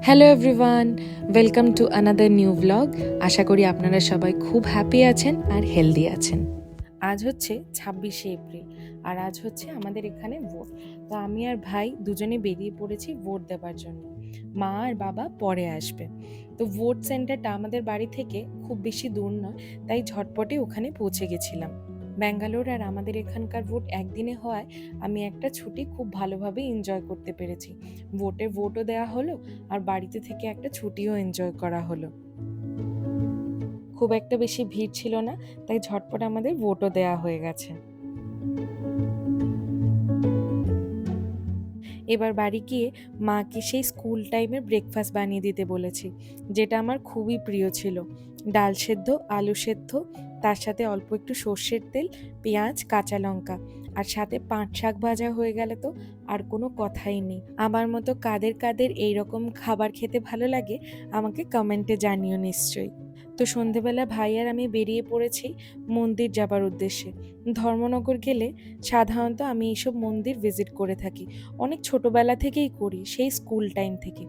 Hello everyone, welcome to another new blog. আশা করি আপনারা সবাই খুব হ্যাপি আছেন আর হেলদি আছেন। আজ হচ্ছে 26শে এপ্রিল আর আজ হচ্ছে আমাদের এখানে ভোট। তো আমি আর ভাই দুজনে বেরিয়ে পড়েছি ভোট দেবার জন্য। মা আর বাবা পরে আসবে। তো ভোট সেন্টারটা আমাদের বাড়ি থেকে খুব বেশি দূর নয়, তাই ঝটপটে ওখানে পৌঁছে গেছিলাম। ব্যাঙ্গালোর আর আমাদের এখানকার ভোট একদিনে হওয়ায় আমি একটা ছুটি খুব ভালোভাবে এনজয় করতে পেরেছি। ভোটও দেওয়া হলো আর বাড়িতে থেকে একটা ছুটিও এনজয় করা হলো। খুব একটা বেশি ভিড় ছিল না, তাই ঝটপট আমাদের ভোটও দেওয়া হয়ে গেছে। এবার বাড়ি গিয়ে মাকে সেই স্কুল টাইমের ব্রেকফাস্ট বানিয়ে দিতে বলেছি, যেটা আমার খুবই প্রিয় ছিল। ডাল সেদ্ধ, আলু সেদ্ধ, তার সাথে অল্প একটু সর্ষের তেল, পেঁয়াজ, কাঁচা লঙ্কা, আর সাথে পাট শাক ভাজা হয়ে গেলে তো আর কোনো কথাই নেই। আমার মতো কাদের কাদের এইরকম খাবার খেতে ভালো লাগে আমাকে কমেন্টে জানিও নিশ্চয়ই। তো সন্ধেবেলা ভাই আর আমি বেরিয়ে পড়েছি মন্দির যাবার উদ্দেশ্যে। ধর্মনগর গেলে সাধারণত আমি এইসব মন্দির ভিজিট করে থাকি, অনেক ছোটবেলা থেকেই করি, সেই স্কুল টাইম থেকে।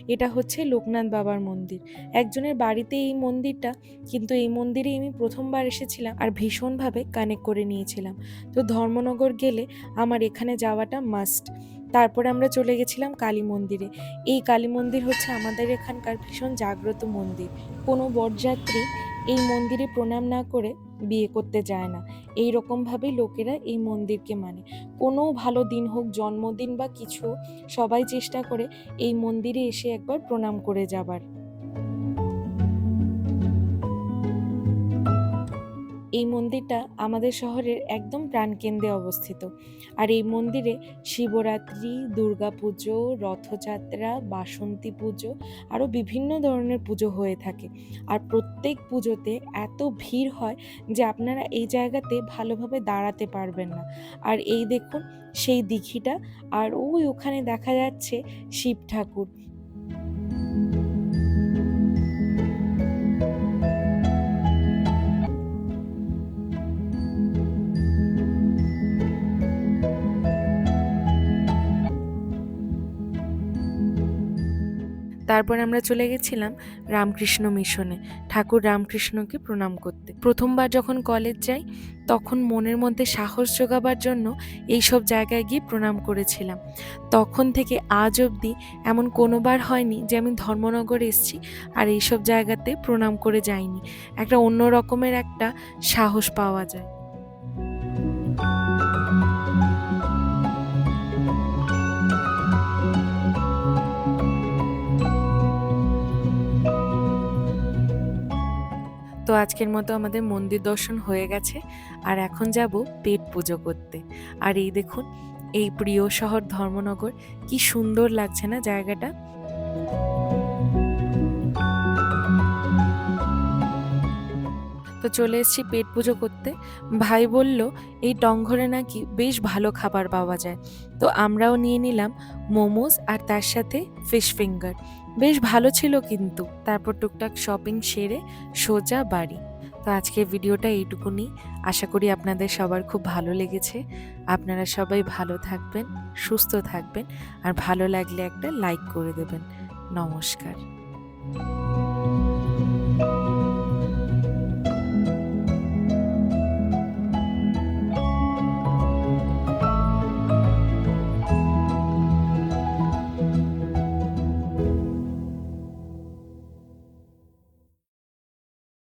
এটা হচ্ছে লোকনাথ বাবার মন্দির। একজনের বাড়িতে এই মন্দিরটা, কিন্তু এই মন্দিরে আমি প্রথমবার এসেছিলাম আর ভীষণভাবে কানেক্ট করে নিয়েছিলাম। তো ধর্মনগর গেলে আমার এখানে যাওয়াটা মাস্ট। তারপরে আমরা চলে গেছিলাম কালী মন্দিরে। এই কালী মন্দির হচ্ছে আমাদের এখানকার ভীষণ জাগ্রত মন্দির। কোনো বরযাত্রী এই মন্দিরে প্রণাম না করে বিয়ে করতে যায় না। এই রকমভাবেই লোকেরা এই মন্দিরকে মানে। কোনো ভালো দিন হোক, জন্মদিন বা কিছু, সবাই চেষ্টা করে এই মন্দিরে এসে একবার প্রণাম করে যাবার। এই মন্দিরটা আমাদের শহরের একদম প্রাণকেন্দ্রে অবস্থিত। আর এই মন্দিরে শিবরাত্রি, দুর্গাপুজো, রথযাত্রা, বাসন্তী পুজো, আরও বিভিন্ন ধরনের পুজো হয়ে থাকে। আর প্রত্যেক পুজোতে এত ভিড় হয় যে আপনারা এই জায়গাতে ভালোভাবে দাঁড়াতে পারবেন না। আর এই দেখুন সেই দিঘিটা, আর ওই ওখানে দেখা যাচ্ছে শিব ঠাকুর। তারপর আমরা চলে গেছিলাম রামকৃষ্ণ মিশনে ঠাকুর রামকৃষ্ণকে প্রণাম করতে। প্রথমবার যখন কলেজ যাই তখন মনের মধ্যে সাহস জোগাবার জন্য এইসব জায়গায় গিয়ে প্রণাম করেছিলাম। তখন থেকে আজ অবধি এমন কোনোবার হয়নি যে আমি ধর্মনগর এসেছি আর এইসব জায়গাতে প্রণাম করে যাইনি। একটা অন্য রকমের একটা সাহস পাওয়া যায়। তো আজকের মতো আমাদের মন্দির দর্শন হয়ে গেছে আর এখন যাব পেট পুজো করতে। আর এই দেখুন এই প্রিয় শহর ধর্মনগর, কি সুন্দর লাগছে না জায়গাটা। তো চলে এসেছি পেট পুজো করতে। ভাই বলল এই টংঘরে নাকি বেশ ভালো খাবার পাওয়া যায়। তো আমরাও নিয়ে নিলাম মোমোজ আর তার সাথে ফিশ ফিঙ্গার। বেশ ভালো ছিল কিন্তু। তারপর টুকটাক শপিং সেরে সোজা বাড়ি। তো আজকের ভিডিওটা এইটুকুনি। আশা করি আপনাদের সবার খুব ভালো লেগেছে। আপনারা সবাই ভালো থাকবেন, সুস্থ থাকবেন, আর ভালো লাগলে একটা লাইক করে দেবেন। নমস্কার।